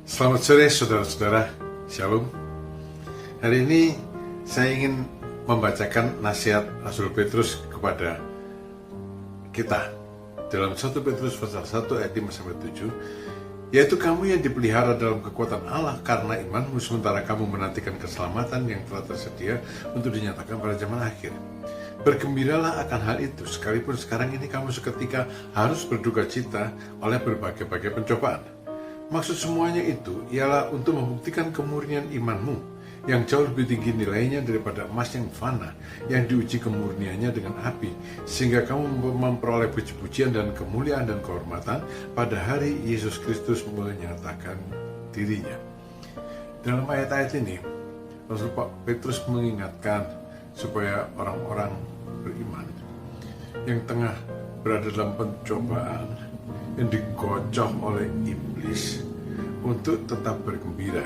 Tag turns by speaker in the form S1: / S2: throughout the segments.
S1: Selamat sore saudara-saudara, Shalom. Hari ini saya ingin membacakan nasihat Rasul Petrus kepada kita dalam 1 Petrus pasal 1 ayat 5-7, yaitu kamu yang dipelihara dalam kekuatan Allah karena imanmu, sementara kamu menantikan keselamatan yang telah tersedia untuk dinyatakan pada zaman akhir. Bergembiralah akan hal itu, sekalipun sekarang ini kamu seketika harus berduka cita oleh berbagai-bagai pencobaan. Maksud semuanya itu ialah untuk membuktikan kemurnian imanmu yang jauh lebih tinggi nilainya daripada emas yang fana, yang diuji kemurniannya dengan api, sehingga kamu memperoleh puji-pujian dan kemuliaan dan kehormatan pada hari Yesus Kristus menyatakan dirinya. Dalam ayat-ayat ini, Rasul Petrus mengingatkan supaya orang-orang beriman yang tengah berada dalam pencobaan, yang dikocok oleh iblis, untuk tetap bergembira.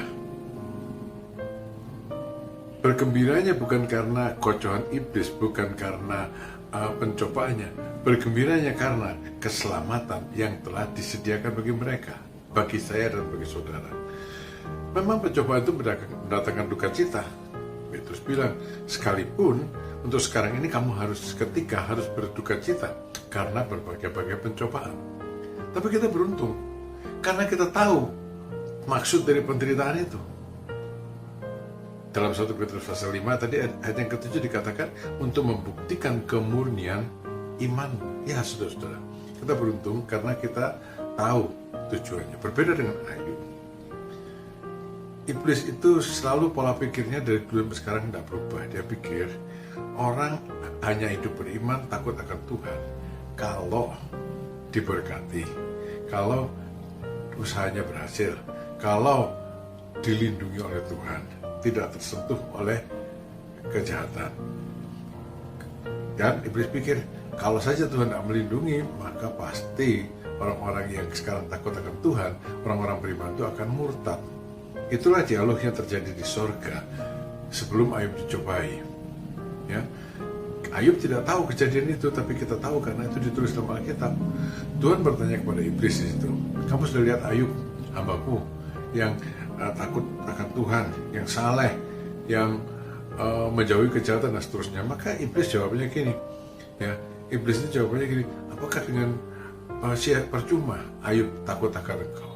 S1: Bergembiranya bukan karena kocohan iblis, bukan karena pencobaannya. Bergembiranya karena keselamatan yang telah disediakan bagi mereka, bagi saya dan bagi saudara. Memang pencobaan itu mendatangkan duka cita. Petrus bilang, sekalipun untuk sekarang ini kamu harus berduka cita karena berbagai-bagai pencobaan. Tapi kita beruntung karena kita tahu maksud dari penderitaan itu. Dalam 1 Petrus pasal 5 tadi ayat yang ke-7 dikatakan untuk membuktikan kemurnian imanmu. Ya saudara-saudara, kita beruntung karena kita tahu tujuannya. Berbeda dengan Ayub. Iblis itu selalu pola pikirnya dari dulu sampai sekarang tidak berubah. Dia pikir orang hanya hidup beriman, takut akan Tuhan kalau diberkati, kalau usahanya berhasil, kalau dilindungi oleh Tuhan, tidak tersentuh oleh kejahatan. Dan iblis pikir kalau saja Tuhan tidak melindungi, maka pasti orang-orang yang sekarang takut akan Tuhan, orang-orang beriman itu akan murtad. Itulah dialog yang terjadi di sorga sebelum Ayub dicobai. Ya, Ayub tidak tahu kejadian itu, tapi kita tahu karena itu ditulis dalam Alkitab. Tuhan bertanya kepada iblis di situ, kamu sudah lihat Ayub, hambaku, yang takut akan Tuhan, yang saleh, yang menjauhi kejahatan dan seterusnya. Maka iblis jawabannya gini, ya, iblis itu jawabannya gini, apakah dengan percuma Ayub takut akan engkau?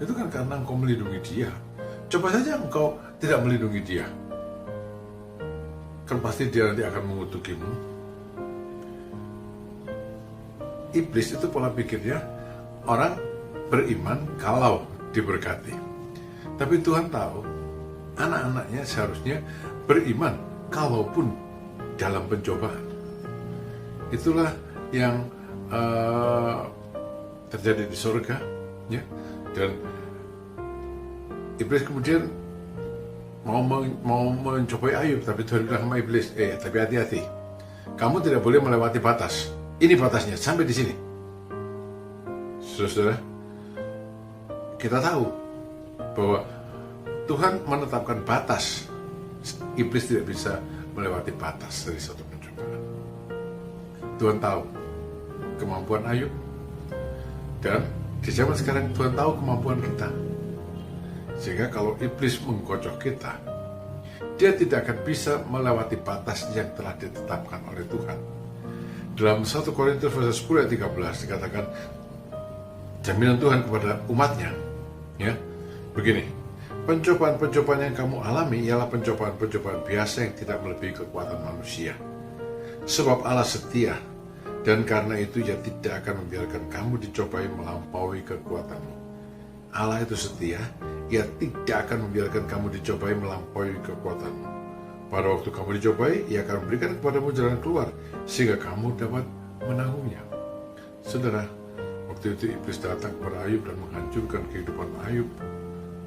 S1: Itu kan karena engkau melindungi dia. Coba saja engkau tidak melindungi dia, kan pasti dia nanti akan mengutukimu. Iblis itu pola pikirnya orang beriman kalau diberkati. Tapi Tuhan tahu anak-anaknya seharusnya beriman kalaupun dalam pencobaan. Itulah yang terjadi di surga, ya. Dan iblis kemudian mau mencobai Ayub, tapi Tuhan bilang sama iblis, tapi hati-hati, kamu tidak boleh melewati batas. Ini batasnya, sampai di sini. Saudara, kita tahu bahwa Tuhan menetapkan batas. Iblis tidak bisa melewati batas dari suatu pencobaan. Tuhan tahu kemampuan Ayub, dan di zaman sekarang Tuhan tahu kemampuan kita. Sehingga kalau iblis mengkocok kita, dia tidak akan bisa melewati batas yang telah ditetapkan oleh Tuhan. Dalam 1 Korintus pasal 10 ayat 13 dikatakan jaminan Tuhan kepada umatnya, ya, begini, pencobaan-pencobaan yang kamu alami ialah pencobaan-pencobaan biasa yang tidak melebihi kekuatan manusia. Sebab Allah setia, dan karena itu Ia tidak akan membiarkan kamu dicobai melampaui kekuatanmu. Allah itu setia, Ia tidak akan membiarkan kamu dicobai melampaui kekuatanmu. Pada waktu kamu dicobai, Ia akan memberikan kepadamu jalan keluar, sehingga kamu dapat menanggungnya. Saudara, waktu itu iblis datang kepada Ayub dan menghancurkan kehidupan Ayub.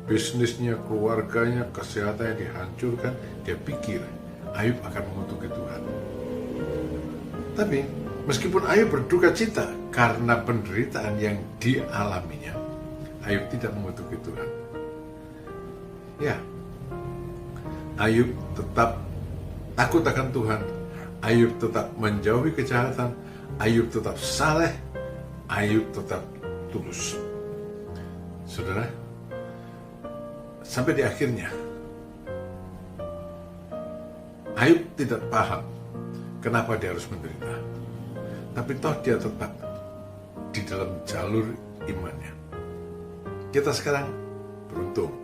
S1: Bisnisnya, keluarganya, kesehatannya dihancurkan. Dia pikir Ayub akan mengutuki Tuhan. Tapi meskipun Ayub berduka cita karena penderitaan yang dialaminya, Ayub tidak mengutuki Tuhan. Ya, Ayub tetap takut akan Tuhan. Ayub tetap menjauhi kejahatan. Ayub tetap saleh. Ayub tetap tulus. Saudara, sampai di akhirnya Ayub tidak paham kenapa dia harus menderita, tapi toh dia tetap di dalam jalur imannya. Kita sekarang beruntung,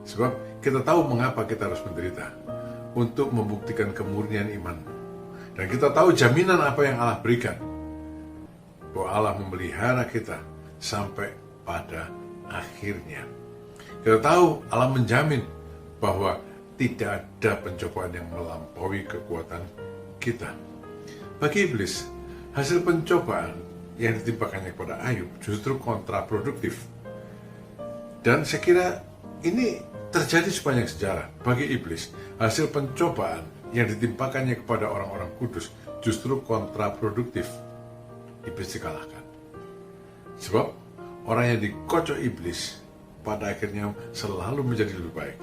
S1: sebab kita tahu mengapa kita harus menderita, untuk membuktikan kemurnian iman. Dan kita tahu jaminan apa yang Allah berikan, bahwa Allah memelihara kita sampai pada akhirnya. Kita tahu Allah menjamin bahwa tidak ada pencobaan yang melampaui kekuatan kita. Bagi iblis, hasil pencobaan yang ditimpakannya kepada Ayub justru kontraproduktif. Dan saya kira ini terjadi sepanjang sejarah. Bagi iblis, hasil pencobaan yang ditimpakannya kepada orang-orang kudus justru kontraproduktif. Iblis dikalahkan. Sebab orang yang dikocok iblis pada akhirnya selalu menjadi lebih baik.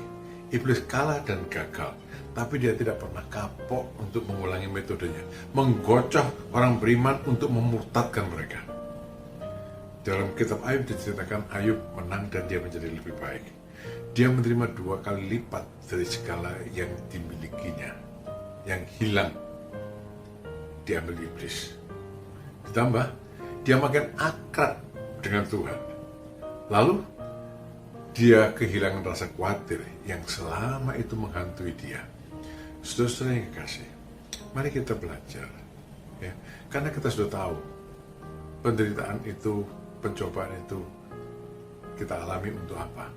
S1: Iblis kalah dan gagal, tapi dia tidak pernah kapok untuk mengulangi metodenya, menggocoh orang beriman untuk memurtadkan mereka. Dalam kitab Ayub diceritakan Ayub menang dan dia menjadi lebih baik. Dia menerima 2 kali lipat dari segala yang dimilikinya, yang hilang diambil iblis. Ditambah, dia makin akrab dengan Tuhan. Lalu, dia kehilangan rasa khawatir yang selama itu menghantui dia. Saudara-saudara yang kekasih, mari kita belajar. Ya, karena kita sudah tahu, penderitaan itu, pencobaan itu, kita alami untuk apa?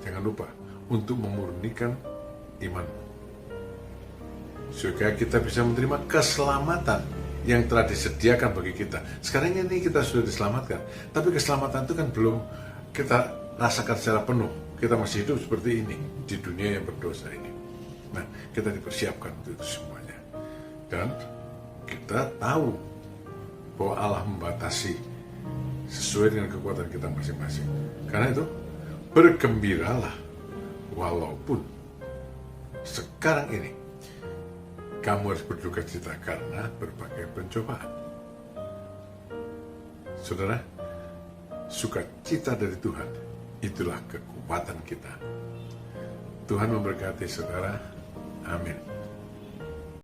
S1: Jangan lupa, untuk memurnikan imanmu. Supaya kita bisa menerima keselamatan yang telah disediakan bagi kita. Sekarang ini kita sudah diselamatkan, tapi keselamatan itu kan belum kita rasakan secara penuh. Kita masih hidup seperti ini di dunia yang berdosa ini. Nah, kita dipersiapkan untuk itu semuanya. Dan kita tahu bahwa Allah membatasi sesuai dengan kekuatan kita masing-masing. Karena itu, bergembiralah walaupun sekarang ini kamu harus berduka cita karena berbagai pencobaan. Saudara, sukacita dari Tuhan itulah kekuatan kita. Tuhan memberkati saudara. Amin.